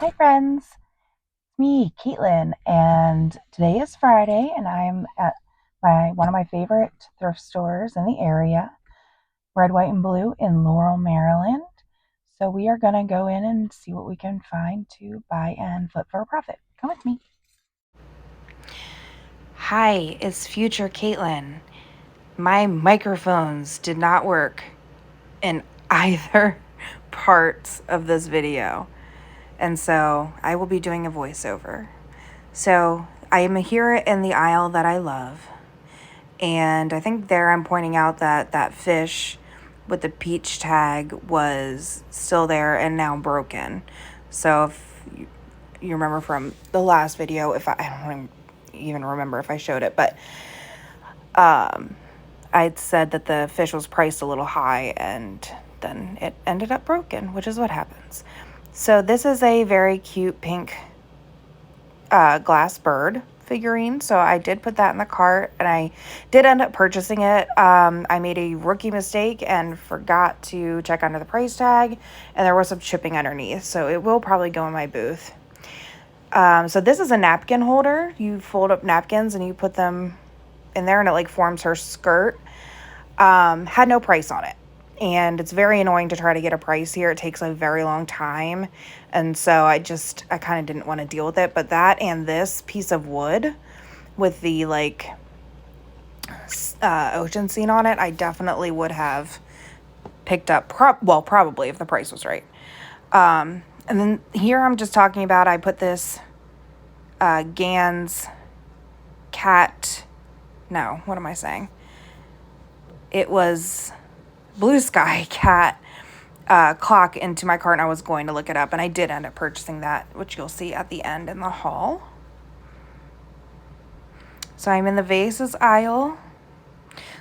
Hi friends, it's me, Caitlin, and today is Friday and I'm at one of my favorite thrift stores in the area, Red, White, and Blue in Laurel, Maryland. So we are going to go in and see what we can find to buy and flip for a profit. Come with me. Hi, it's future Caitlin. My microphones did not work in either parts of this video, and so I will be doing a voiceover. So I am here in the aisle that I love, and I think there I'm pointing out that that fish with the peach tag was still there and now broken. So if you remember from the last video, if I don't even remember if I showed it, but I'd said that the fish was priced a little high and then it ended up broken, which is what happens. So this is a very cute pink glass bird figurine, so I did put that in the cart and I did end up purchasing it. I made a rookie mistake and forgot to check under the price tag, and there was some shipping underneath, so it will probably go in my booth. So this is a napkin holder. You fold up napkins and you put them in there and it like forms her skirt. Had no price on it. And it's very annoying to try to get a price here. It takes a very long time. And so I kind of didn't want to deal with it. But that and this piece of wood with the like ocean scene on it, I definitely would have picked up. Probably if the price was right. And then here I'm just talking about, I put this Gans cat. No, what am I saying? It was Blue Sky cat clock into my cart, and I was going to look it up, and I did end up purchasing that, which you'll see at the end in the haul. So I'm in the vases aisle.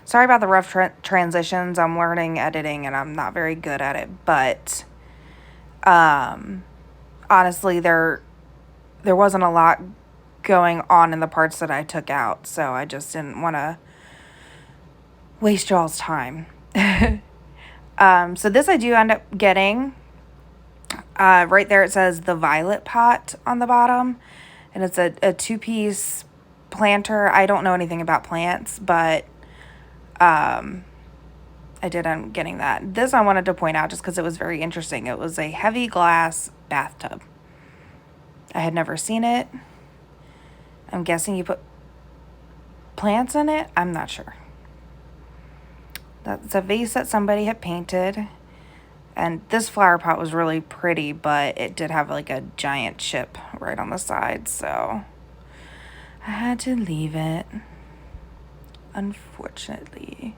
Sorry about the rough transitions. I'm learning editing and I'm not very good at it, but honestly there wasn't a lot going on in the parts that I took out, so I just didn't want to waste y'all's time. So this I do end up getting. Right there it says the violet pot on the bottom, and it's a two-piece planter. I don't know anything about plants, but I did end up getting that. This I wanted to point out just because it was very interesting. It was a heavy glass bathtub. I had never seen it. I'm guessing you put plants in it? I'm not sure. That's a vase that somebody had painted. And this flower pot was really pretty, but it did have like a giant chip right on the side, so I had to leave it, unfortunately.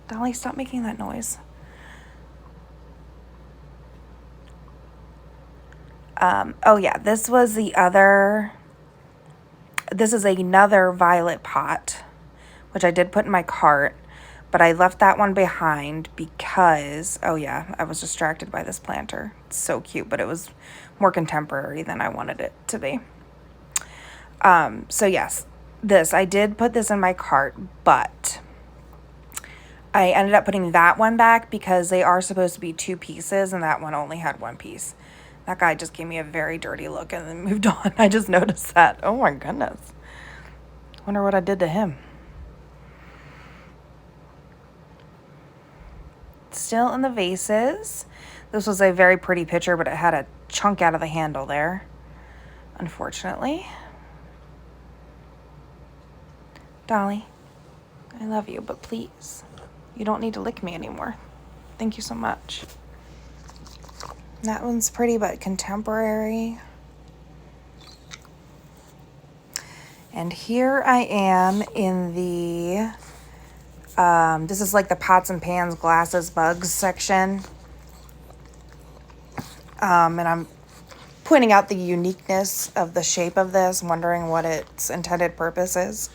Dolly, stop making that noise. Oh yeah, this is another violet pot, which I did put in my cart, but I left that one behind because, oh yeah, I was distracted by this planter. It's so cute, but it was more contemporary than I wanted it to be. So yes, I did put this in my cart, but I ended up putting that one back because they are supposed to be two pieces, and that one only had one piece. That guy just gave me a very dirty look and then moved on. I just noticed that. Oh my goodness. Wonder what I did to him. Still in the vases. This was a very pretty picture, but it had a chunk out of the handle there, unfortunately. Dolly, I love you, but please, you don't need to lick me anymore. Thank you so much. That one's pretty, but contemporary. And here I am in the, this is like the pots and pans, glasses, mugs section. And I'm pointing out the uniqueness of the shape of this, wondering what its intended purpose is.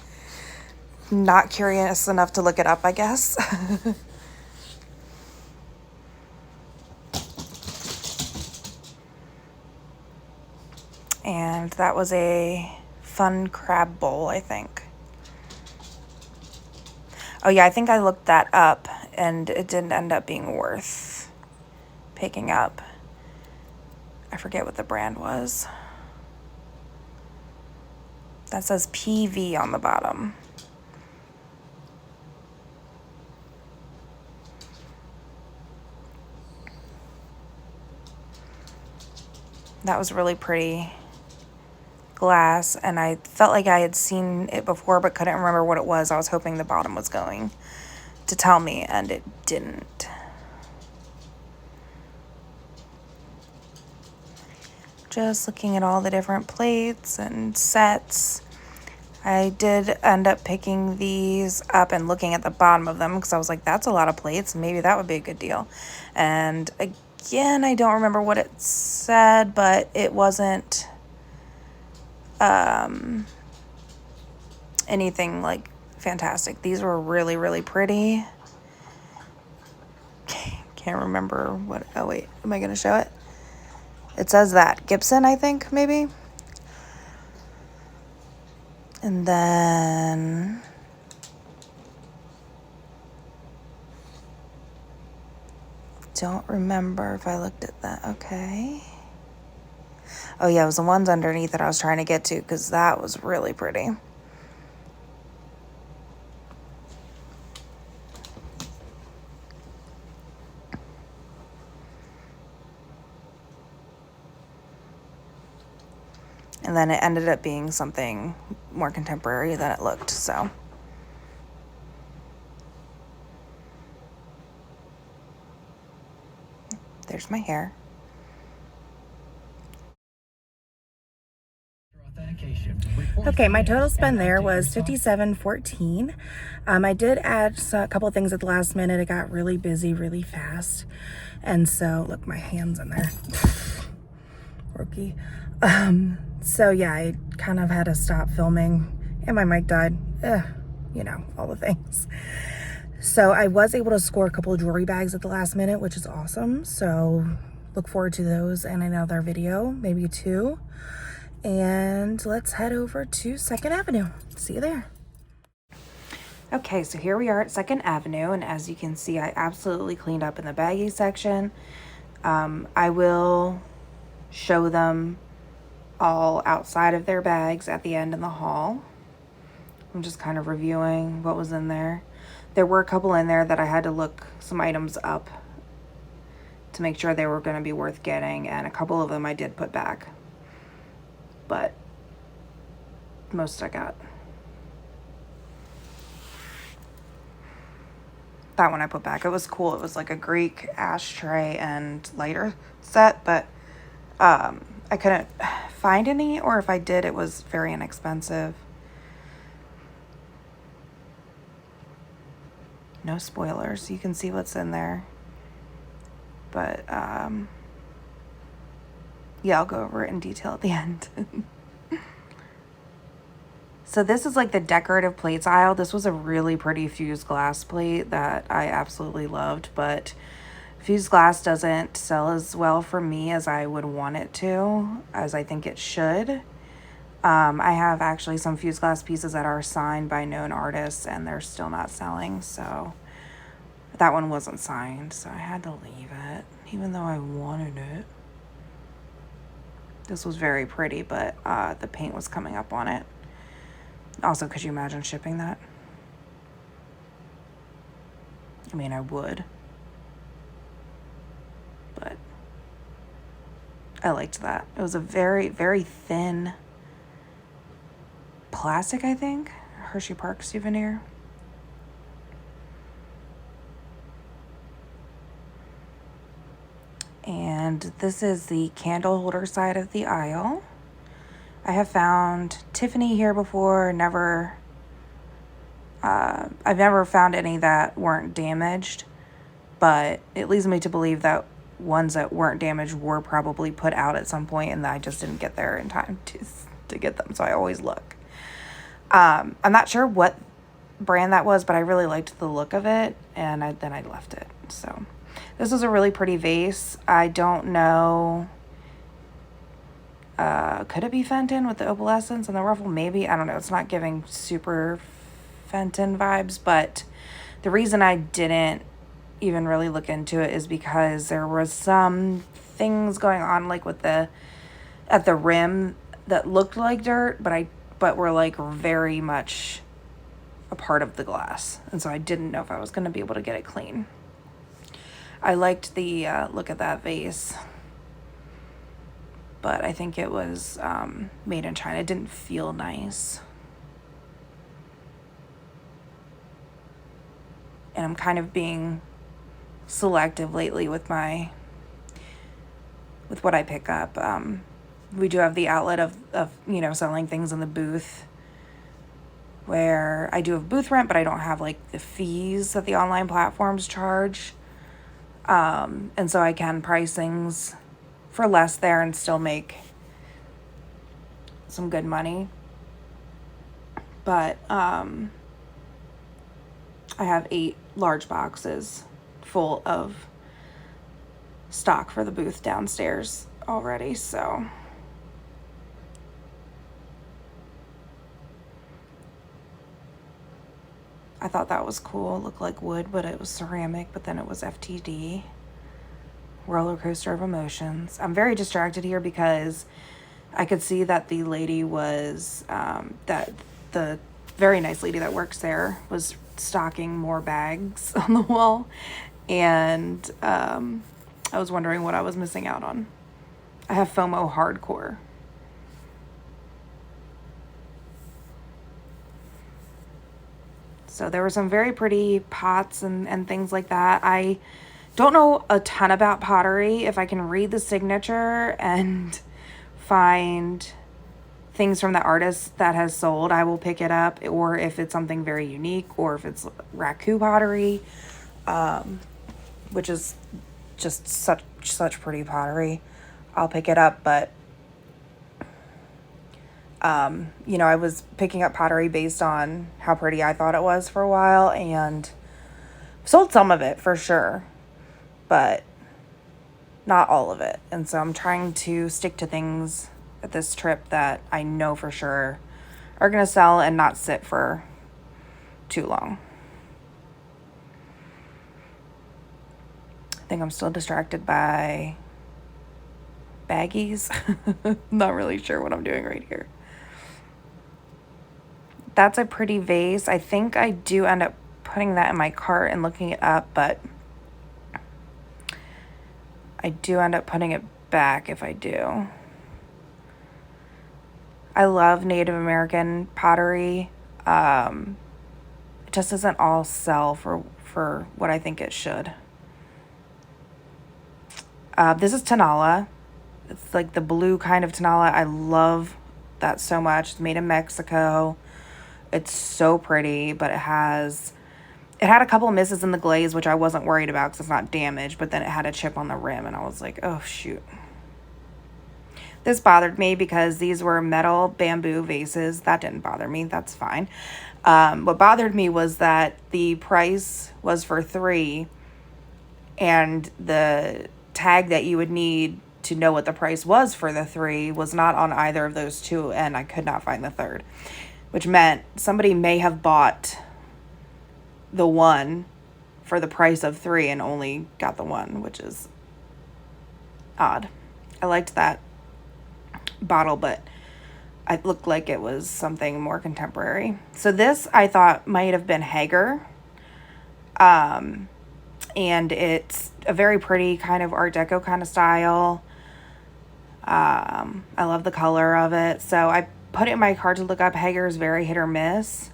Not curious enough to look it up, I guess. And that was a fun crab bowl, I think. Oh yeah, I think I looked that up, and it didn't end up being worth picking up. I forget what the brand was. That says PV on the bottom. That was really pretty glass, and I felt like I had seen it before but couldn't remember what it was. I was hoping the bottom was going to tell me, and it didn't. Just looking at all the different plates and sets. I did end up picking these up and looking at the bottom of them because I was like, that's a lot of plates. Maybe that would be a good deal. And again, I don't remember what it said, but it wasn't anything like fantastic. These were really, really pretty. Can't remember what. Oh, wait. Am I going to show it? It says that. Gibson, I think, maybe. And then don't remember if I looked at that. Okay. Oh, yeah, it was the ones underneath that I was trying to get to because that was really pretty. And then it ended up being something more contemporary than it looked, so. There's my hair. Okay, my total spend there was $57.14. I did add a couple of things at the last minute. It got really busy really fast. And so, look, my hand's in there. Rookie. So yeah, I kind of had to stop filming and my mic died. You know, all the things. So I was able to score a couple of jewelry bags at the last minute, which is awesome. So look forward to those in another video, maybe two. And let's head over to 2nd Avenue. See you there. Okay, so here we are at 2nd Avenue, and as you can see, I absolutely cleaned up in the baggie section. I will show them all outside of their bags at the end in the haul. I'm just kind of reviewing what was in there. There were a couple in there that I had to look some items up to make sure they were going to be worth getting, and a couple of them I did put back. But most I got. That one I put back. It was cool. It was like a Greek ashtray and lighter set, but I couldn't find any, or if I did, it was very inexpensive. No spoilers. You can see what's in there. But yeah, I'll go over it in detail at the end. So this is like the decorative plates aisle. This was a really pretty fused glass plate that I absolutely loved, but fused glass doesn't sell as well for me as I would want it to, as I think it should. I have actually some fused glass pieces that are signed by known artists and they're still not selling, so that one wasn't signed, so I had to leave it, even though I wanted it. This was very pretty, but the paint was coming up on it. Also, could you imagine shipping that? I mean, I would. But I liked that. It was a very, very thin plastic, I think. Hershey Park souvenir. And this is the candle holder side of the aisle. I have found Tiffany here before. I've never found any that weren't damaged, but it leads me to believe that ones that weren't damaged were probably put out at some point, and I just didn't get there in time to get them, so I always look. I'm not sure what brand that was, but I really liked the look of it, and then I left it. So this was a really pretty vase. I don't know. Could it be Fenton with the opalescence and the ruffle? Maybe. I don't know. It's not giving super Fenton vibes, but the reason I didn't even really look into it is because there was some things going on like with at the rim that looked like dirt, but were like very much a part of the glass. And so I didn't know if I was going to be able to get it clean. I liked the look at that vase, but I think it was made in China. It didn't feel nice. And I'm kind of being selective lately with what I pick up. We do have the outlet of selling things in the booth, where I do have booth rent, but I don't have like the fees that the online platforms charge. And so I can price things for less there and still make some good money. But I have 8 large boxes full of stock for the booth downstairs already, so I thought that was cool. It looked like wood, but it was ceramic, but then it was FTD. Roller coaster of emotions. I'm very distracted here because I could see that the lady was, that the very nice lady that works there was stocking more bags on the wall. And I was wondering what I was missing out on. I have FOMO hardcore. So there were some very pretty pots and things like that. I don't know a ton about pottery. If I can read the signature and find things from the artist that has sold, I will pick it up. Or if it's something very unique, or if it's raku pottery, which is just such pretty pottery, I'll pick it up. But I was picking up pottery based on how pretty I thought it was for a while, and sold some of it for sure, but not all of it. And so I'm trying to stick to things at this trip that I know for sure are going to sell and not sit for too long. I think I'm still distracted by baggies. Not really sure what I'm doing right here. That's a pretty vase. I think I do end up putting that in my cart and looking it up, but I do end up putting it back if I do. I love Native American pottery. It just doesn't all sell for what I think it should. This is Tonala. It's like the blue kind of Tonala. I love that so much. It's made in Mexico. It's so pretty, but it had a couple of misses in the glaze, which I wasn't worried about because it's not damaged, but then it had a chip on the rim, and I was like, oh, shoot. This bothered me because these were metal bamboo vases. That didn't bother me. That's fine. What bothered me was that the price was for 3, and the tag that you would need to know what the price was for the 3 was not on either of those 2, and I could not find the 3rd, which meant somebody may have bought the 1 for the price of 3 and only got the 1, which is odd. I liked that bottle, but it looked like it was something more contemporary. So this I thought might have been Hager. And it's a very pretty kind of Art Deco kind of style. I love the color of it. So I put it in my cart to look up. Hager is very hit or miss.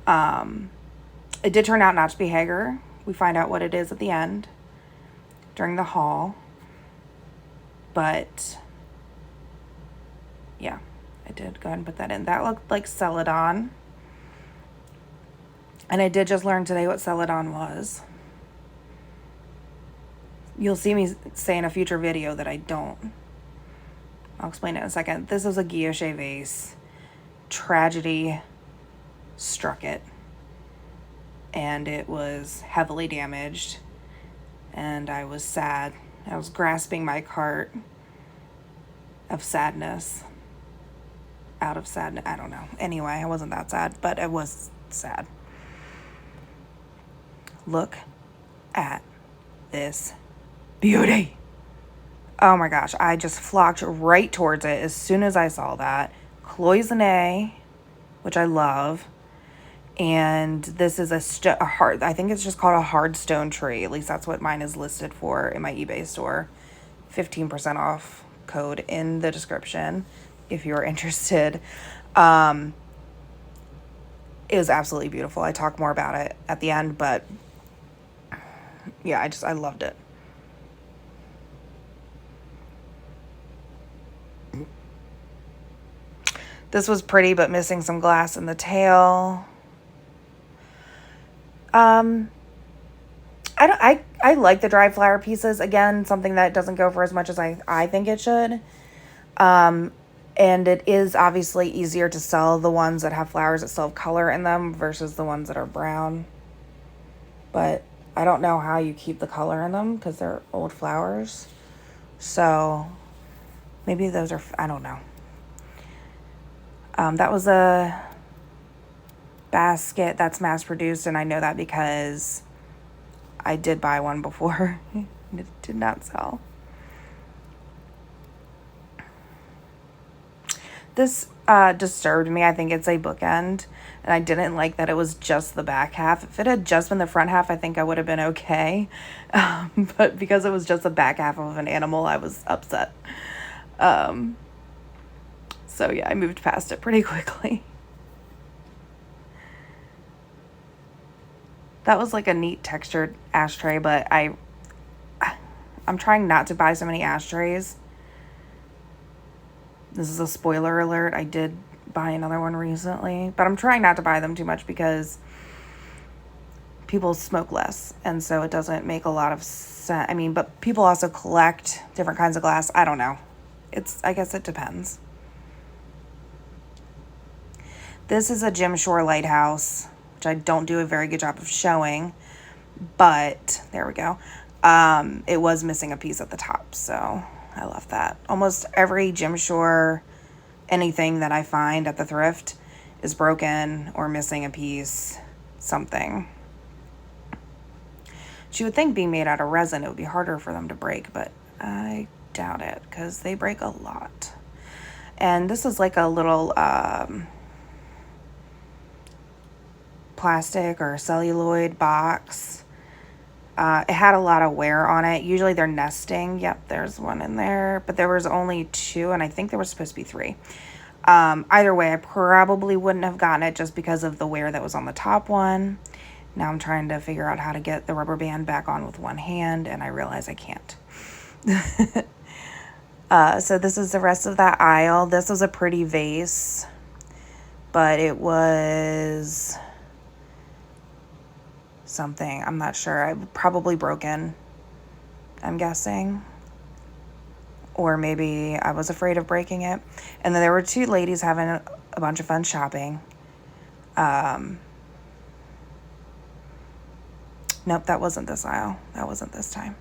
It did turn out not to be Hager. We find out what it is at the end during the haul. But yeah, I did go ahead and put that in. That looked like Celadon. And I did just learn today what Celadon was. You'll see me say in a future video that I don't. I'll explain it in a second. This is a guilloche vase. Tragedy struck it. And it was heavily damaged. And I was sad. I was grasping my cart of sadness. Out of sadness. I don't know. Anyway, I wasn't that sad, but I was sad. Look at this beauty. Oh my gosh, I just flocked right towards it as soon as I saw that. Cloisonne, which I love. And this is a hard, I think it's just called a hard stone tree. At least that's what mine is listed for in my eBay store. 15% off code in the description if you're interested. It was absolutely beautiful. I talk more about it at the end, but yeah, I loved it. This was pretty, but missing some glass in the tail. I like the dried flower pieces. Again, something that doesn't go for as much as I think it should. And it is obviously easier to sell the ones that have flowers that still have color in them versus the ones that are brown. But I don't know how you keep the color in them because they're old flowers. So maybe those are, I don't know. That was a basket that's mass produced, and I know that because I did buy one before. It did not sell. This disturbed me. I think it's a bookend, and I didn't like that it was just the back half. If it had just been the front half, I think I would have been okay. But because it was just the back half of an animal, I was upset. So yeah, I moved past it pretty quickly. That was like a neat textured ashtray, but I'm trying not to buy so many ashtrays. This is a spoiler alert. I did buy another one recently, but I'm trying not to buy them too much because people smoke less, and so it doesn't make a lot of sense. I mean, but people also collect different kinds of glass. I don't know. I guess it depends. This is a Jim Shore lighthouse, which I don't do a very good job of showing, but there we go. It was missing a piece at the top, so I love that. Almost every Jim Shore anything that I find at the thrift is broken or missing a piece, something. You would think being made out of resin, it would be harder for them to break, but I doubt it because they break a lot. And this is like a little plastic or celluloid box. It had a lot of wear on it. Usually they're nesting. Yep, there's one in there, but there was only 2, and I think there was supposed to be 3. Either way, I probably wouldn't have gotten it just because of the wear that was on the top one. Now I'm trying to figure out how to get the rubber band back on with one hand, and I realize I can't. So this is the rest of that aisle. This was a pretty vase, but it was something. I'm not sure. Probably broken, I'm guessing. Or maybe I was afraid of breaking it. And then there were 2 ladies having a bunch of fun shopping. Nope, that wasn't this aisle. That wasn't this time.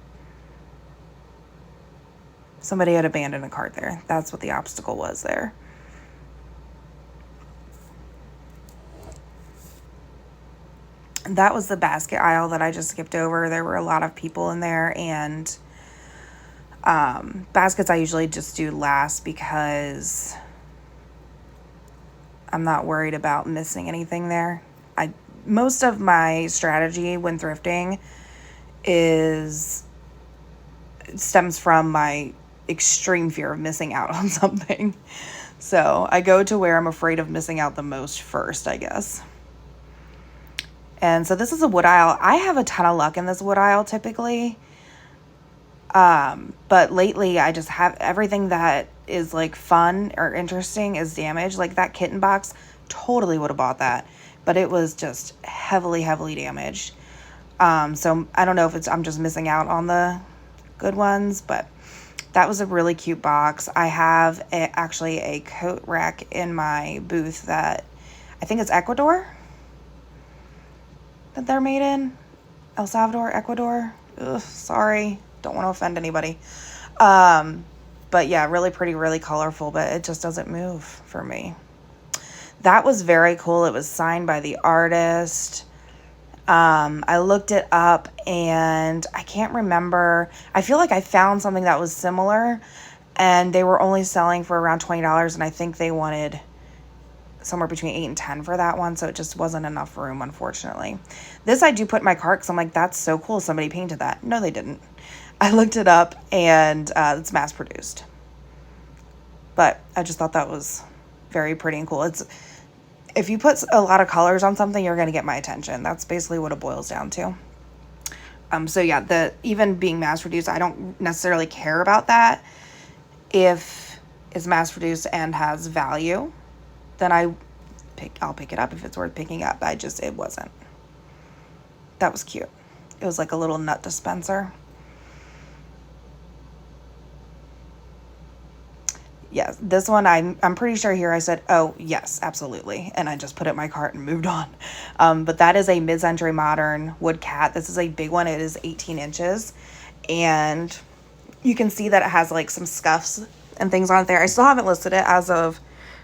Somebody had abandoned a cart there. That's what the obstacle was there. That was the basket aisle that I just skipped over. There were a lot of people in there, and baskets I usually just do last because I'm not worried about missing anything there. Most of my strategy when thrifting stems from my extreme fear of missing out on something. So I go to where I'm afraid of missing out the most first, I guess. And so this is a wood aisle. I have a ton of luck in this wood aisle typically. But lately I just have everything that is like fun or interesting is damaged. Like that kitten box, totally would have bought that, but it was just heavily damaged. So I don't know if I'm just missing out on the good ones, but that was a really cute box. I have actually a coat rack in my booth that I think it's Ecuador that they're made in. El Salvador, Ecuador. Ugh, sorry. Don't want to offend anybody. But yeah, really pretty, really colorful, but it just doesn't move for me. That was very cool. It was signed by the artist. I looked it up and I can't remember. I feel like I found something that was similar and they were only selling for around $20 and I think they wanted somewhere between 8 and 10 for that one, so it just wasn't enough room, unfortunately. This I do put in my cart because I'm like, that's so cool, somebody painted that. No, they didn't. I looked it up and it's mass produced. But I just thought that was very pretty and cool. If you put a lot of colors on something, you're going to get my attention. That's basically what it boils down to. So yeah, even being mass produced, I don't necessarily care about that. If it's mass produced and has value, then I'll pick it up if it's worth picking up. It wasn't. That was cute. It was like a little nut dispenser. Yes, this one I'm pretty sure here I said, oh yes, absolutely, and I just put it in my cart and moved on. But that is a mid-century modern wood cat. This is a big one. It is 18 inches, and you can see that it has like some scuffs and things on it there. I still haven't listed it as of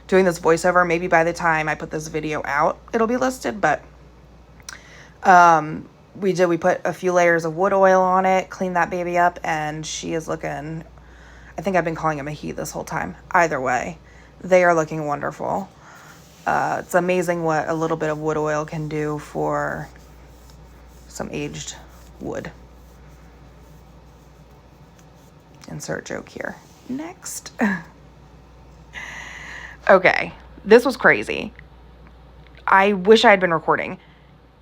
doing this voiceover. Maybe by the time I put this video out, it'll be listed, but we put a few layers of wood oil on it, cleaned that baby up, and she is looking, I think I've been calling him a he this whole time. Either way, they are looking wonderful. It's amazing what a little bit of wood oil can do for some aged wood. Insert joke here. Next. Okay, this was crazy. I wish I had been recording.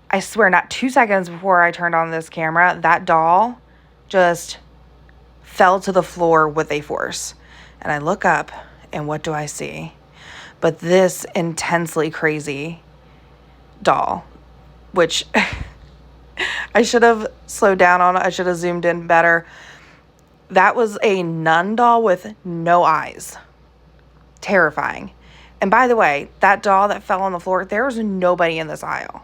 I swear, not 2 seconds before I turned on this camera, that doll just fell to the floor with a force. And I look up, and what do I see? But this intensely crazy doll, which I should have slowed down on. I should have zoomed in better. That was a nun doll with no eyes. Terrifying. And by the way, that doll that fell on the floor, there was nobody in this aisle.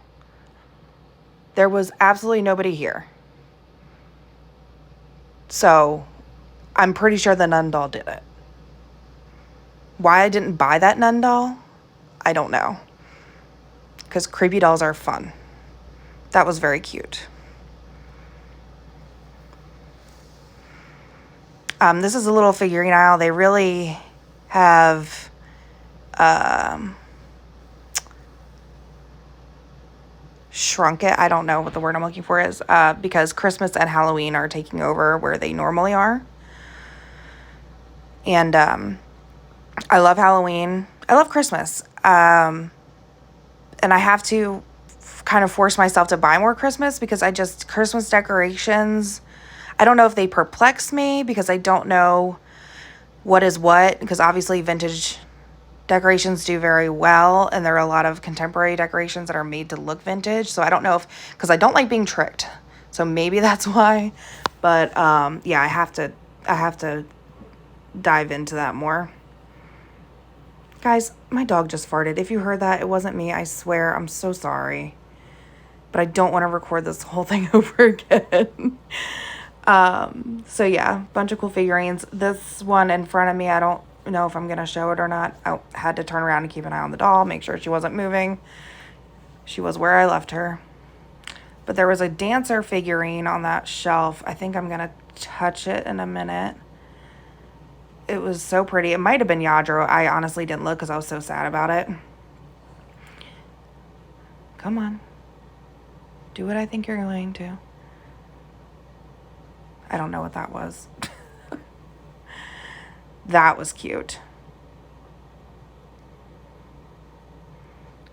There was absolutely nobody here. So I'm pretty sure the nun doll did it. Why I didn't buy that nun doll, I don't know. Because creepy dolls are fun. That was very cute. This is a little figurine aisle. They really have shrunk it. I don't know what the word I'm looking for is, because Christmas and Halloween are taking over where they normally are. And I love Halloween. I love Christmas. And I have to kind of force myself to buy more Christmas because Christmas decorations, I don't know if they perplex me because I don't know what is what, because obviously vintage decorations do very well, and there are a lot of contemporary decorations that are made to look vintage. So I don't know because I don't like being tricked. So maybe that's why. But yeah, I have to dive into that more. Guys, my dog just farted. If you heard that, it wasn't me. I swear. I'm so sorry. But I don't want to record this whole thing over again. So yeah, bunch of cool figurines. This one in front of me, I don't know if I'm going to show it or not. I had to turn around and keep an eye on the doll, make sure she wasn't moving. She was where I left her. But there was a dancer figurine on that shelf. I think I'm going to touch it in a minute. It was so pretty. It might have been Yadro. I honestly didn't look because I was so sad about it. Come on. Do what I think you're going to. I don't know what that was. That was cute.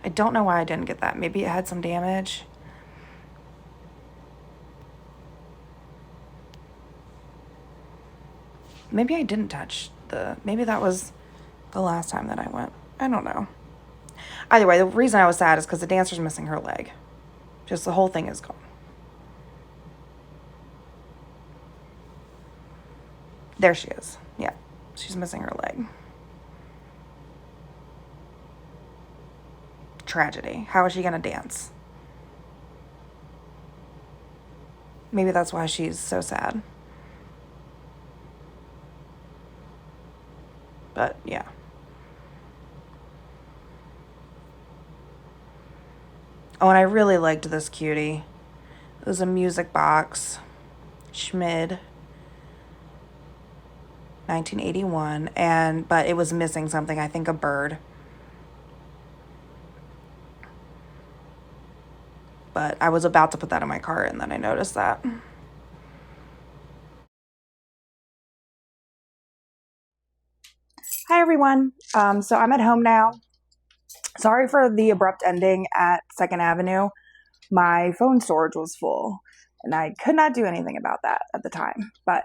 I don't know why I didn't get that. Maybe it had some damage. Maybe I didn't touch maybe that was the last time that I went. I don't know. Either way, the reason I was sad is because the dancer's missing her leg. Just the whole thing is gone. There she is. Yeah, she's missing her leg. Tragedy. How is she going to dance? Maybe that's why she's so sad. But yeah. Oh, and I really liked this cutie. It was a music box. Schmid. 1981. But it was missing something. I think a bird. But I was about to put that in my cart and then I noticed that. Hi everyone. So I'm at home now. Sorry for the abrupt ending at 2nd Avenue. My phone storage was full and I could not do anything about that at the time. But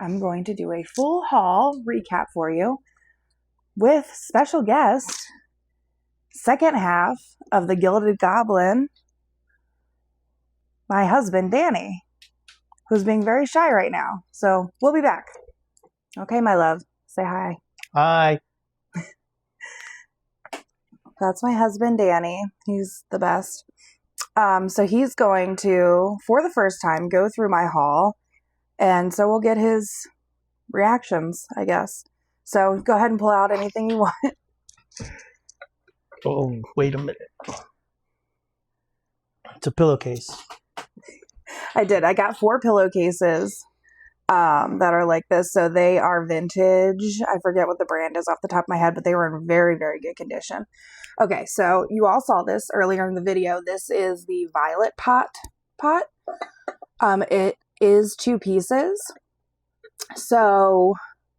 I'm going to do a full haul recap for you with special guest, second half of the Gilded Goblin, my husband, Danny, who's being very shy right now. So we'll be back. Okay, my love. Say hi. Hi. That's my husband, Danny. He's the best. So he's going to, for the first time, go through my haul. And so we'll get his reactions, I guess. So go ahead and pull out anything you want. Oh, wait a minute. It's a pillowcase. I did. I got 4 pillowcases that are like this. So they are vintage. I forget what the brand is off the top of my head, but they were in very, very good condition. Okay, so you all saw this earlier in the video. This is the violet pot. It is 2 pieces. So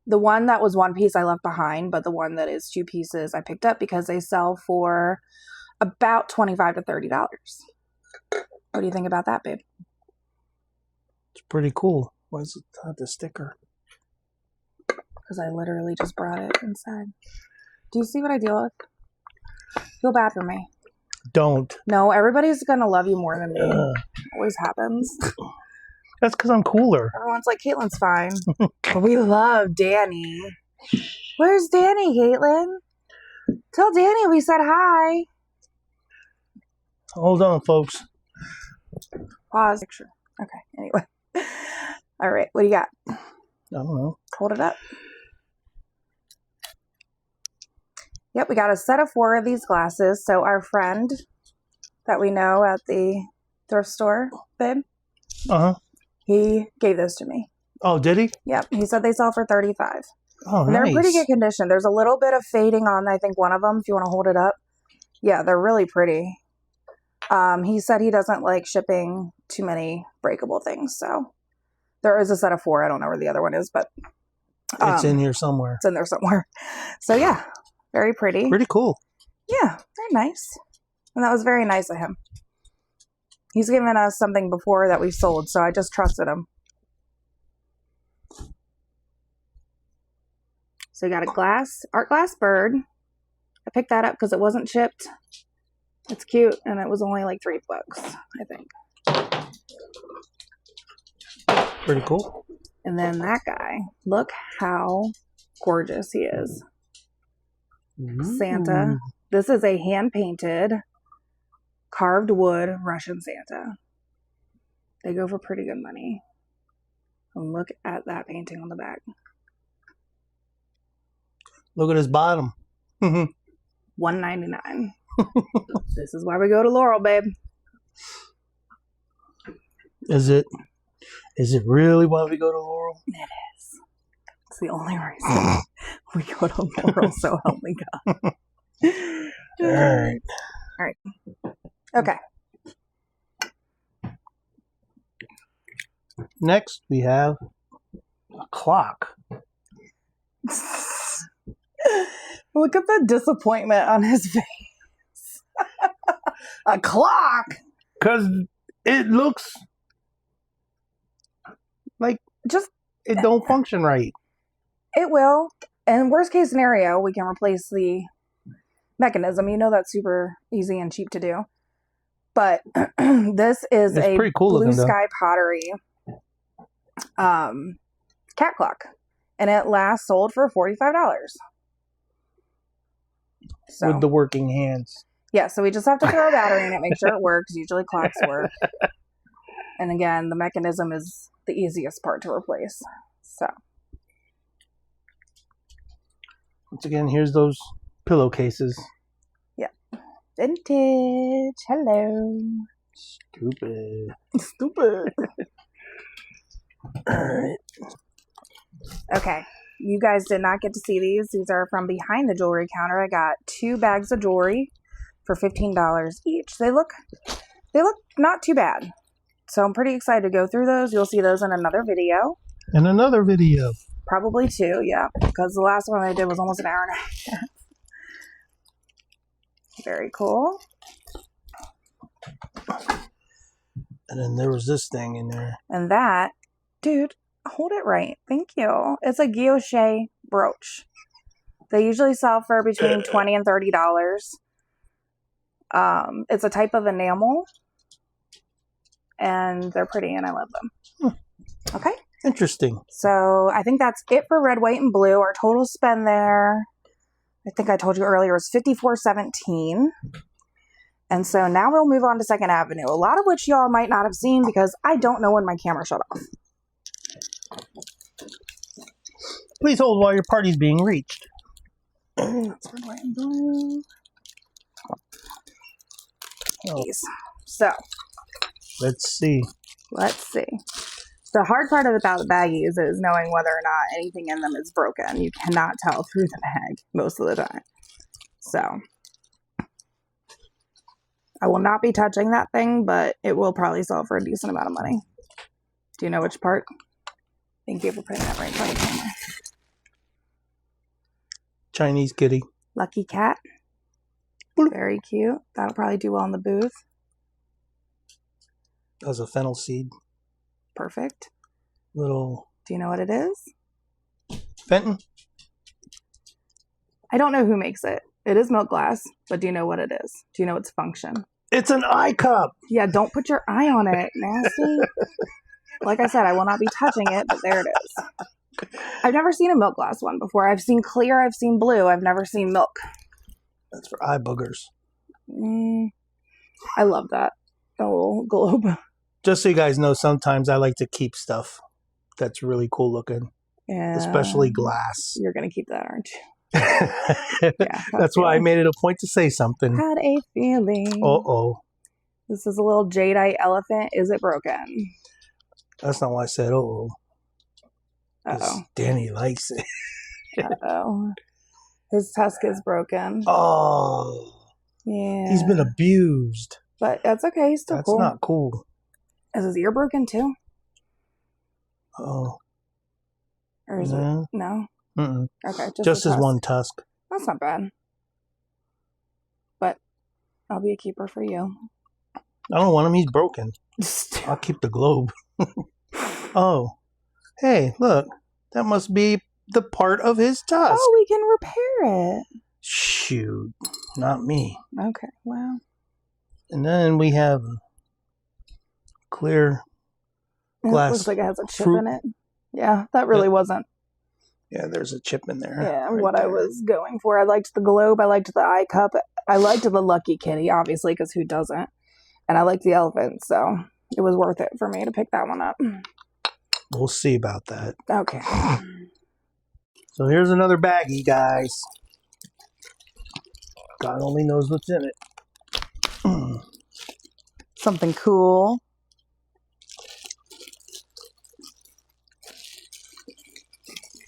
the one that was 1 piece I left behind, but the one that is 2 pieces I picked up because they sell for about $25 to $30. What do you think about that, babe? It's pretty cool. Why does it have the sticker? Because I literally just brought it inside. Do you see what I deal with? Feel bad for me. Don't. No, everybody's going to love you more than me. Always happens. That's because I'm cooler. Everyone's like, Caitlin's fine. But we love Danny. Where's Danny, Caitlin? Tell Danny we said hi. Hold on, folks. Pause. Picture. Okay, anyway. All right, what do you got? I don't know. Hold it up. Yep, we got a set of 4 of these glasses. So our friend that we know at the thrift store, babe, he gave those to me. Oh, did he? Yep, he said they sell for $35. Oh, and nice. They're in pretty good condition. There's a little bit of fading on, I think, one of them, if you want to hold it up. Yeah, they're really pretty. He said he doesn't like shipping too many breakable things, so there is a set of 4. I don't know where the other one is, but it's in here somewhere. It's in there somewhere. So yeah, very pretty. Pretty cool. Yeah, very nice. And that was very nice of him. He's given us something before that we've sold, so I just trusted him. So we got a art glass bird. I picked that up because it wasn't chipped. It's cute, and it was only like $3, I think. Pretty cool. And then that guy, look how gorgeous he is. Santa. This is a hand-painted, carved wood Russian Santa. They go for pretty good money. And look at that painting on the back. Look at his bottom. $1.99. This is why we go to Laurel, babe. Is it really why we go to Laurel? It is. It's the only reason we go to Laurel, so help me God. All right. Okay. Next, we have a clock. Look at the disappointment on his face. A clock! Because it looks like it don't function right. It will. And worst case scenario, we can replace the mechanism. You know that's super easy and cheap to do. But this is a cool Blue Sky Pottery cat clock. And it last sold for $45. So, with the working hands. Yeah, so we just have to throw a battery in it, make sure it works. Usually clocks work. And again, the mechanism is the easiest part to replace. So. Once again, here's those pillowcases. Yeah. Vintage. Hello. Stupid. Stupid. Alright. Okay. You guys did not get to see these. These are from behind the jewelry counter. I got 2 bags of jewelry for $15 each. They look not too bad. So I'm pretty excited to go through those. You'll see those in another video. In another video. Probably 2, yeah. Because the last one I did was almost an hour and a half. Very cool. And then there was this thing in there. And that, dude, hold it right. Thank you. It's a guilloche brooch. They usually sell for between $20 and $30. It's a type of enamel. And they're pretty and I love them. Okay. Interesting. So I think that's it for red, white, and blue. Our total spend there, I think I told you earlier, was $54.17. And so now we'll move on to 2nd Avenue, a lot of which y'all might not have seen because I don't know when my camera shut off. Please hold while your party's being reached. That's red, white, and blue. Oh, So let's see. The hard part about the baggies is knowing whether or not anything in them is broken. You cannot tell through the bag most of the time. So I will not be touching that thing, but it will probably sell for a decent amount of money. Do you know which part? Thank you for putting that right in front of the camera. Chinese kitty. Lucky cat. Bloop. Very cute. That'll probably do well in the booth. That was a fennel seed. Perfect. Little. Do you know what it is? Fenton? I don't know who makes it. It is milk glass, but do you know what it is? Do you know its function? It's an eye cup. Yeah, don't put your eye on it. Nasty. Like I said, I will not be touching it, but there it is. I've never seen a milk glass one before. I've seen clear, I've seen blue, I've never seen milk. That's for eye boogers. I love that. A little globe. Just so you guys know, sometimes I like to keep stuff that's really cool looking. Yeah. Especially glass. You're going to keep that, aren't you? Yeah, that's why I made it a point to say something. Had a feeling. Uh-oh. This is a little jadeite elephant. Is it broken? That's not why I said uh-oh. Uh-oh. Danny likes it. Uh-oh. His tusk is broken. Oh. Yeah. He's been abused. But that's okay. He's still cool. That's not cool. Is his ear broken too? Oh. Or is it? No? Mm-mm. Okay. Just his one tusk. That's not bad. But I'll be a keeper for you. I don't want him. He's broken. I'll keep the globe. Oh. Hey, look. That must be the part of his tusk. Oh, we can repair it. Shoot. Not me. Okay. Wow. And then we have clear glass. It looks like it has a chip fruit. in it. Yeah, that really wasn't. Yeah, there's a chip in there. Yeah, right what there. I was going for. I liked the globe. I liked the eye cup. I liked the lucky kitty, obviously, because who doesn't? And I liked the elephant, so it was worth it for me to pick that one up. We'll see about that. Okay. So here's another baggie, guys. God only knows what's in it. Something cool.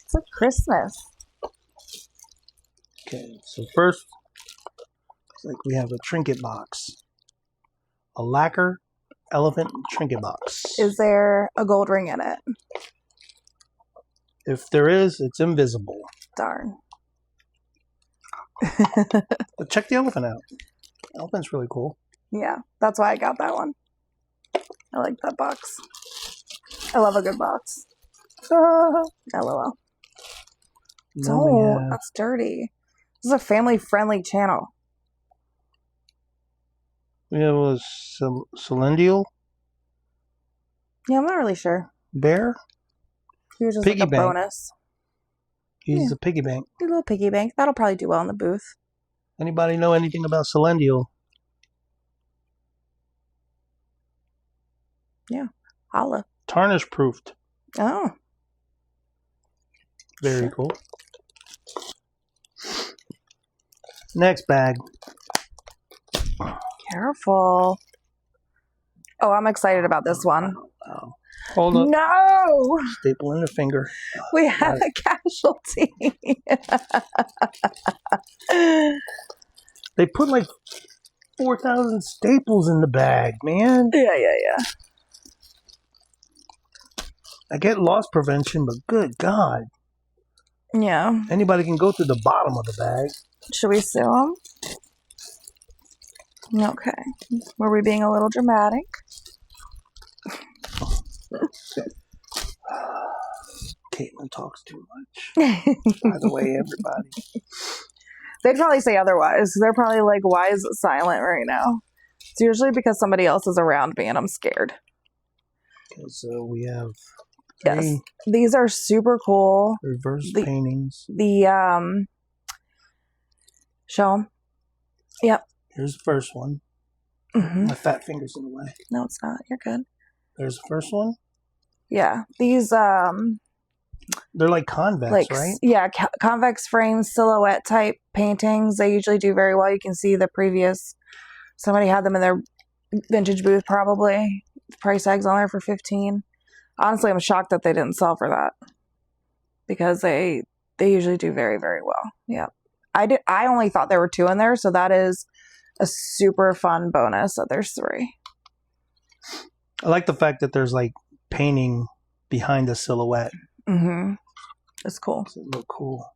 It's like Christmas. Okay, so first, it's like we have a trinket box. A lacquer elephant trinket box. Is there a gold ring in it? If there is, it's invisible. Darn. But check the elephant out. The elephant's really cool. Yeah, that's why I got that one. I like that box. I love a good box. LOL. Don't. That's dirty. This is a family-friendly channel. We have a celestial Yeah, I'm not really sure. bear. He was just Piggy like a bank. bonus. He's a piggy bank. A little piggy bank. That'll probably do well in the booth. Anybody know anything about celestial? Yeah. Holla. Tarnish proofed. Oh. Very cool. Next bag. Careful. Oh, I'm excited about this one. Oh. Hold up. No! Staple in the finger. We have a casualty. They put like 4,000 staples in the bag, man. Yeah. I get loss prevention, but good God. Yeah. Anybody can go through the bottom of the bag. Should we sue them? Okay. Were we being a little dramatic? Caitlin talks too much. By the way, everybody. They'd probably say otherwise. They're probably like, why is it silent right now? It's usually because somebody else is around me and I'm scared. Okay, so we have yes. These are super cool. Reverse paintings. Show them. Yep. Here's the first one. Mm-hmm. My fat finger's in the way. No, it's not. You're good. There's the first one. Yeah. These, they're like convex, right? Yeah, convex frame silhouette type paintings. They usually do very well. You can see the previous, somebody had them in their vintage booth probably. The price tag's on there for $15. Honestly, I'm shocked that they didn't sell for that because they usually do very, very well. Yeah. I only thought there were 2 in there, so that is a super fun bonus that there's 3. I like the fact that there's like painting behind the silhouette. Mm-hmm. It's cool. It look cool.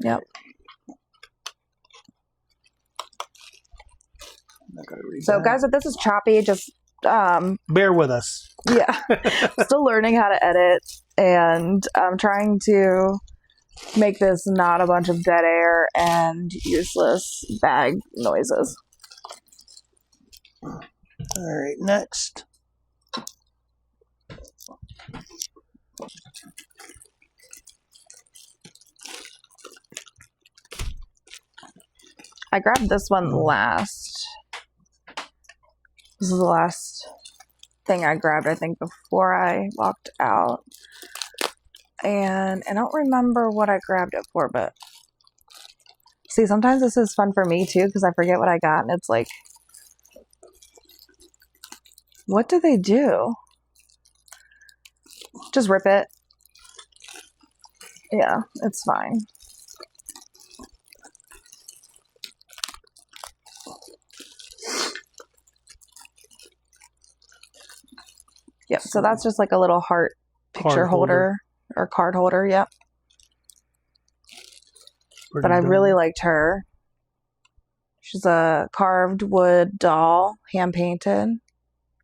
Yep. So guys, if this is choppy, just bear with us. Yeah. Still learning how to edit, and I'm trying to make this not a bunch of dead air and useless bag noises. All right, next. I grabbed this one last. This is the last thing I grabbed, I think, before I walked out. And I don't remember what I grabbed it for, but see, sometimes this is fun for me too, because I forget what I got, and it's like, what do they do? Just rip it. Yeah, it's fine. Yep, so that's just like a little heart picture holder or card holder, yep. But I really liked her. She's a carved wood doll, hand painted.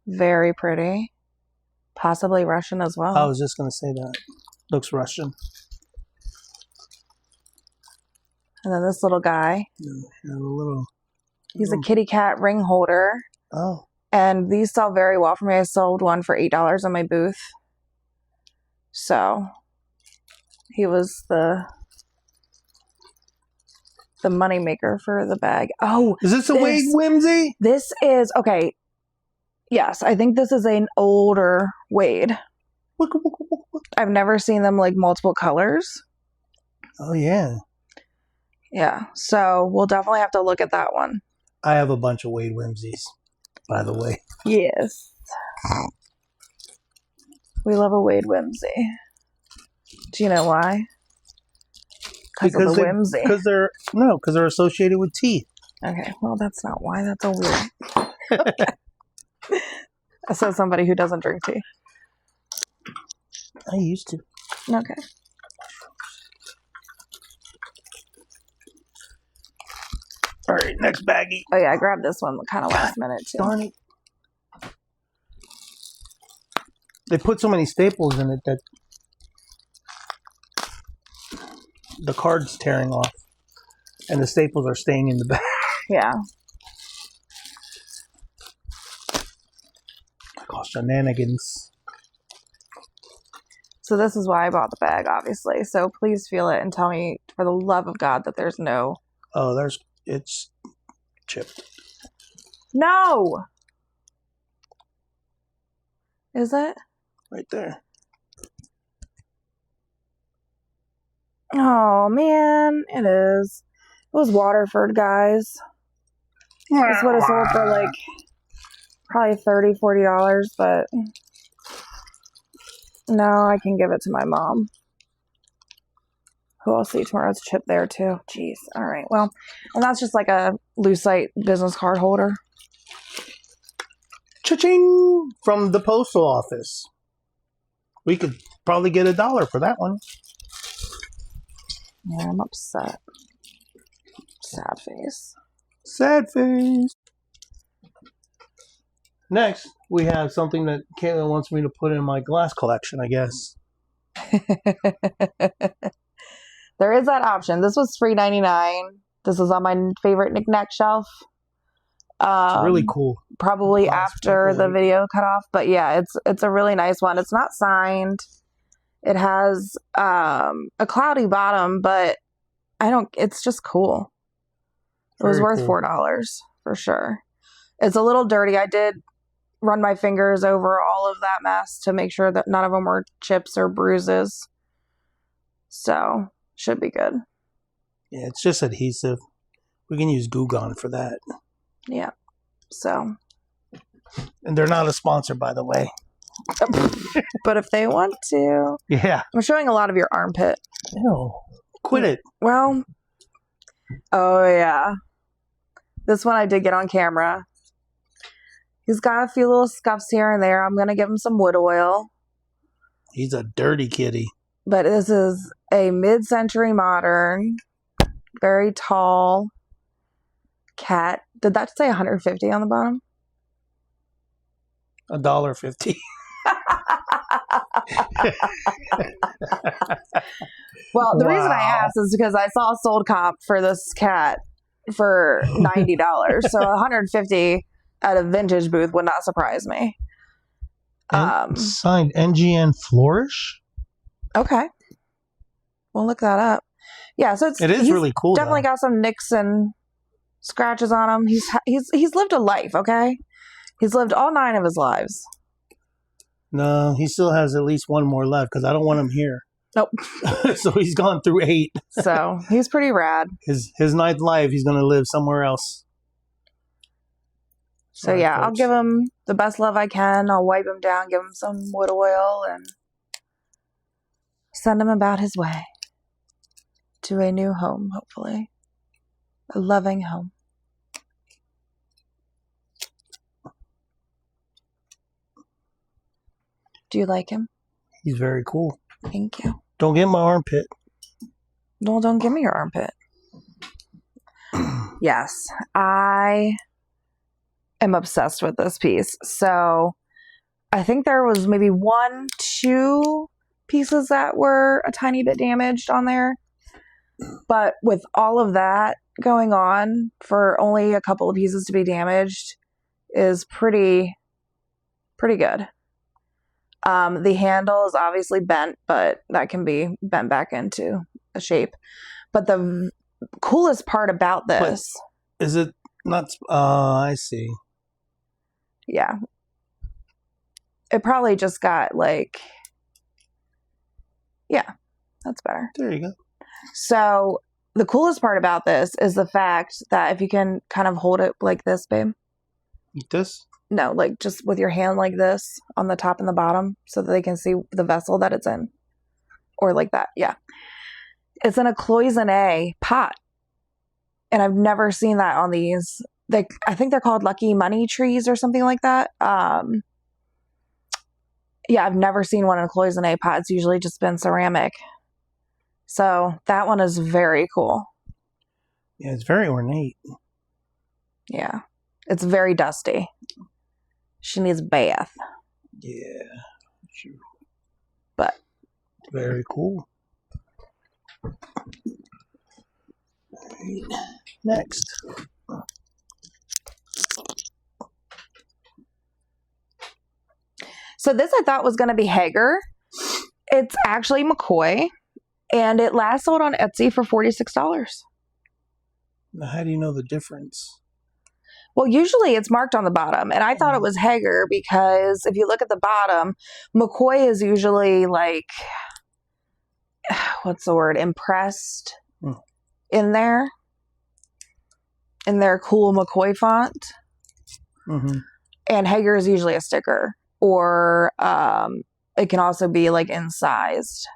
Very pretty. Possibly Russian as well. I was just going to say that. Looks Russian. And then this little guy. He's a kitty cat ring holder. Oh. And these sell very well for me. I sold one for $8 in my booth. So he was the money maker for the bag. Oh, is this a Wade Whimsy? This is okay. Yes, I think this is an older Wade. I've never seen them like multiple colors. Oh yeah. Yeah, so we'll definitely have to look at that one. I have a bunch of Wade Whimsies, by the way. Yes. We love a Wade Whimsy. Do you know why? Because of the whimsy. Because they're associated with teeth. Okay, well that's not why. That's a weird. Okay. I said somebody who doesn't drink tea. I used to. Okay. All right, next baggie. Oh yeah, I grabbed this one kind of last minute too. Darn it. They put so many staples in it that the card's tearing off and the staples are staying in the bag. Yeah. Oh, shenanigans. So this is why I bought the bag, obviously. So please feel it and tell me, for the love of God, that there's no... Oh, it's chipped. No! Is it? Right there. Oh, man. It is. It was Waterford, guys. This would have sold for like probably $30, $40, but no, I can give it to my mom, who I'll see tomorrow's chip there too. Jeez. All right. Well, and that's just like a Lucite business card holder. Cha-ching! From the postal office. We could probably get $1 for that one. Yeah, I'm upset. Sad face. Sad face. Next, we have something that Caitlin wants me to put in my glass collection, I guess. There is that option. This was $3.99. This is on my favorite knickknack shelf. It's really cool. Probably after the video cut off, but yeah, it's a really nice one. It's not signed. It has a cloudy bottom, but it's just cool. It was worth $4 for sure. It's a little dirty. I did run my fingers over all of that mess to make sure that none of them were chips or bruises. So, should be good. Yeah, it's just adhesive. We can use Goo Gone for that. Yeah. So. And they're not a sponsor, by the way. But if they want to. Yeah. I'm showing a lot of your armpit. Ew. Quit it. Well. Oh, yeah. This one I did get on camera. He's got a few little scuffs here and there. I'm going to give him some wood oil. He's a dirty kitty. But this is a mid-century modern, very tall cat. Did that say 150 on the bottom? $1.50. Well, the reason I asked is because I saw a sold comp for this cat for $90. So 150 at a vintage booth would not surprise me. Signed NGN Flourish? Okay. We'll look that up. Yeah, so it is really cool. Definitely got some nicks and scratches on him. He's lived a life, okay? He's lived all 9 of his lives. No, he still has at least one more left because I don't want him here. Nope. So he's gone through 8. So he's pretty rad. His 9th life, he's going to live somewhere else. So right, yeah, folks. I'll give him the best love I can. I'll wipe him down, give him some wood oil, and send him about his way to a new home, hopefully. A loving home. Do you like him? He's very cool. Thank you. Don't get my armpit. No, don't give me your armpit. Yes, I am obsessed with this piece. So I think there was maybe 1, 2 pieces that were a tiny bit damaged on there. But with all of that going on, for only a couple of pieces to be damaged is pretty good. The handle is obviously bent, but that can be bent back into a shape. But the coolest part about this... But is it not... I see. Yeah. It probably just got like... Yeah, that's better. There you go. So the coolest part about this is the fact that if you can kind of hold it like this, babe. Like this? No, like just with your hand like this on the top and the bottom so that they can see the vessel that it's in. Or like that, yeah. It's in a cloisonne pot. And I've never seen that on these. I think they're called lucky money trees or something like that. Yeah, I've never seen one in a cloisonne pot. It's usually just been ceramic. So that one is very cool. Yeah, it's very ornate. Yeah. It's very dusty. She needs a bath. Yeah. Sure. But. Very cool. Right. Next. So this I thought was going to be Hager. It's actually McCoy. And it last sold on Etsy for $46. Now, how do you know the difference? Well, usually it's marked on the bottom. And I thought it was Hager because if you look at the bottom, McCoy is usually like, what's the word, impressed in there. in their cool McCoy font. Mm-hmm. And Hager is usually a sticker, or it can also be like incised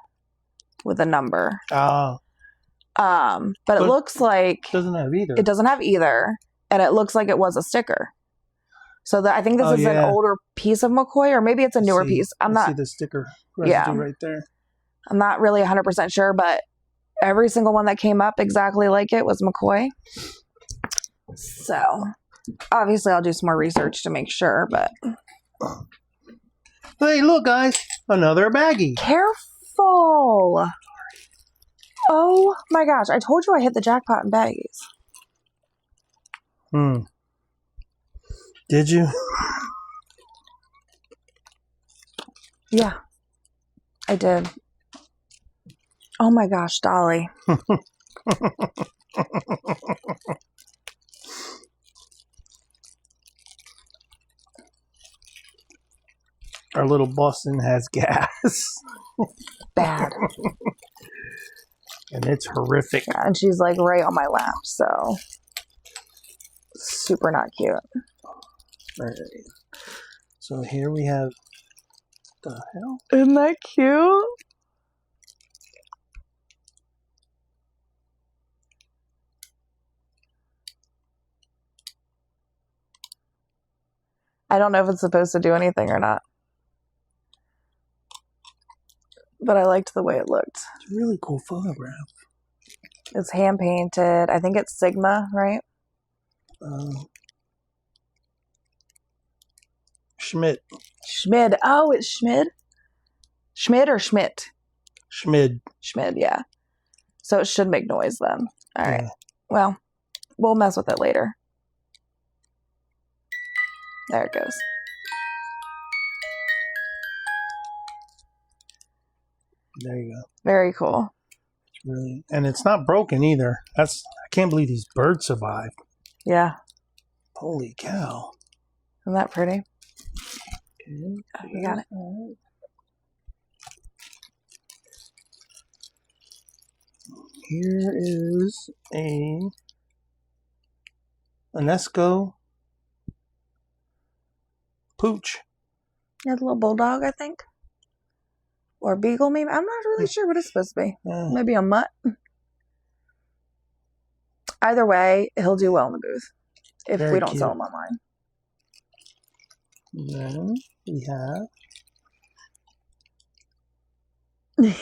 with a number. Oh. But it looks like it doesn't have either. It doesn't have either, and it looks like it was a sticker. So I think this is an older piece of McCoy, or maybe it's a newer piece. I'm not. See the sticker residue right there. I'm not really 100% sure, but every single one that came up exactly like it was McCoy. So obviously I'll do some more research to make sure, but. Hey, look, guys, another baggie. Careful. Oh my gosh, I told you I hit the jackpot in baggies. Did you? Yeah, I did. Oh my gosh, Dolly. Our little Boston has gas. Bad. And it's horrific. Yeah, and she's like right on my lap, so super not cute. All right. So here we have the hell? Isn't that cute? I don't know if it's supposed to do anything or not. But I liked the way it looked. It's a really cool photograph. It's hand painted. I think it's Sigma, right? Schmidt. Schmid. Oh, it's Schmid? Schmid or Schmidt? Schmid. Schmid, yeah. So it should make noise then. All right. Yeah. Well, we'll mess with it later. There it goes. There you go. Very cool. Really, and it's not broken either. I can't believe these birds survived. Yeah. Holy cow. Isn't that pretty? Okay. Oh, you got it. Here is a Esco Pooch. Yeah, the little bulldog, I think. Or beagle, maybe. I'm not really sure what it's supposed to be. Yeah. Maybe a mutt. Either way, he'll do well in the booth if Very we don't cute. sell him online. Then we have.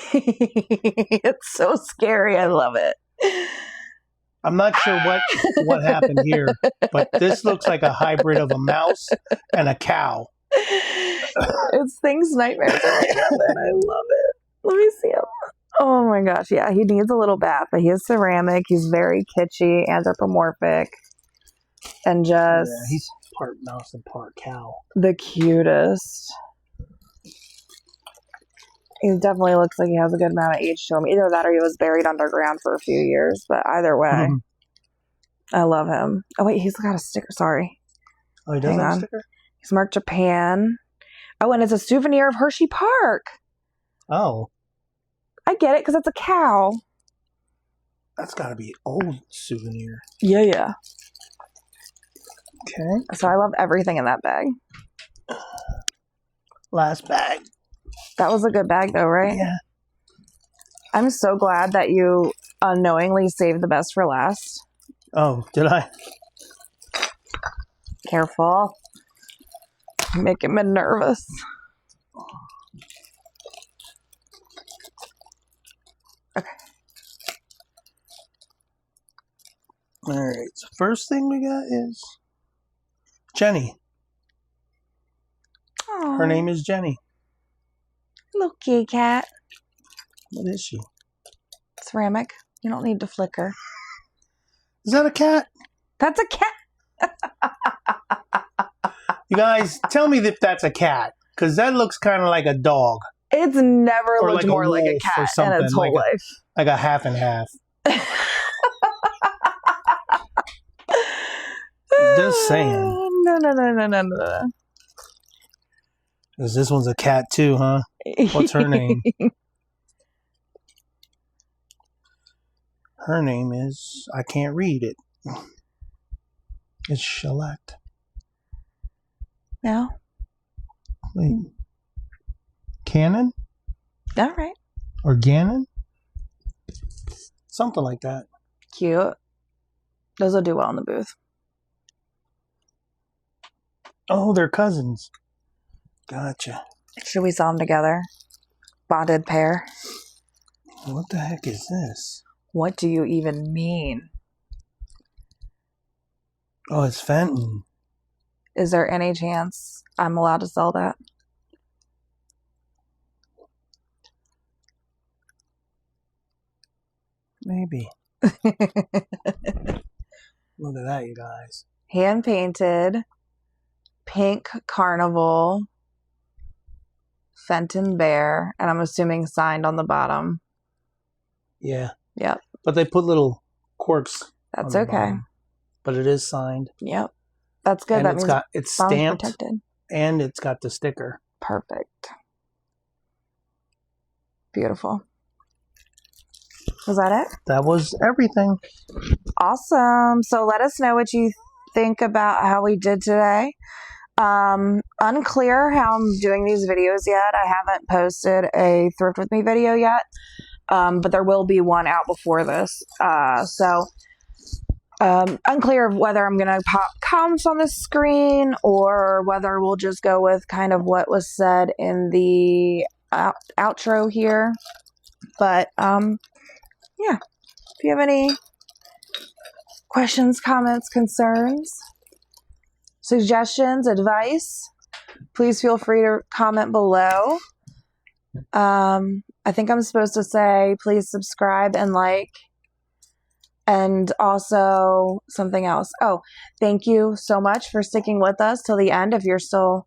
It's so scary. I love it. I'm not sure what happened here, but this looks like a hybrid of a mouse and a cow. It's things nightmares and I love it. Let me see him. Oh my gosh, yeah, he needs a little bath, but he is ceramic. He's very kitschy, anthropomorphic, and just he's part mouse and part cow. The cutest. He definitely looks like he has a good amount of age to him. Either that or he was buried underground for a few years, but either way, I love him. Oh wait, he's got a sticker. Sorry. Oh, he does have a sticker? He's marked Japan. Oh, and it's a souvenir of Hershey Park. Oh. I get it, because it's a cow. That's got to be an old souvenir. Yeah. Okay. So I love everything in that bag. Last bag. That was a good bag, though, right? Yeah. I'm so glad that you unknowingly saved the best for last. Oh, did I? Careful. Making me nervous. Okay. All right. So first thing we got is Jenny. Aww. Her name is Jenny. Little kitty cat. What is she? Ceramic. You don't need to flicker. Is that a cat? That's a cat. You guys, tell me if that's a cat, because that looks kind of like a dog. It's never Or looked like more like a cat in its whole life. Like a half and half. Just saying. No. Because this one's a cat too, huh? What's her name? Her name is... I can't read it. It's shellacked. No? Wait. Cannon? All right. Or Gannon? Something like that. Cute. Those will do well in the booth. Oh, they're cousins. Gotcha. Should we sell them together? Bonded pair. What the heck is this? What do you even mean? Oh, it's Fenton. Is there any chance I'm allowed to sell that? Maybe. Look at that, you guys. Hand painted, pink carnival, Fenton bear, and I'm assuming signed on the bottom. Yeah. Yep. But they put little quirks. That's okay. Bottom. But it is signed. Yep. That's good. And that means it's stamped. Protected. And it's got the sticker. Perfect. Beautiful. Was that it? That was everything. Awesome. So let us know what you think about how we did today. Unclear how I'm doing these videos yet. I haven't posted a Thrift With Me video yet. But there will be one out before this. Unclear of whether I'm going to pop comments on the screen or whether we'll just go with kind of what was said in the outro here. But, yeah, if you have any questions, comments, concerns, suggestions, advice, please feel free to comment below. I think I'm supposed to say, please subscribe and like, and also something else. Oh, thank you so much for sticking with us till the end. If you're still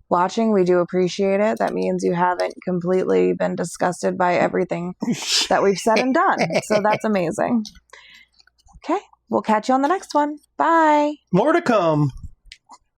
watching, we do appreciate it. That means you haven't completely been disgusted by everything that we've said and done. So that's amazing. Okay, we'll catch you on the next one. Bye. More to come.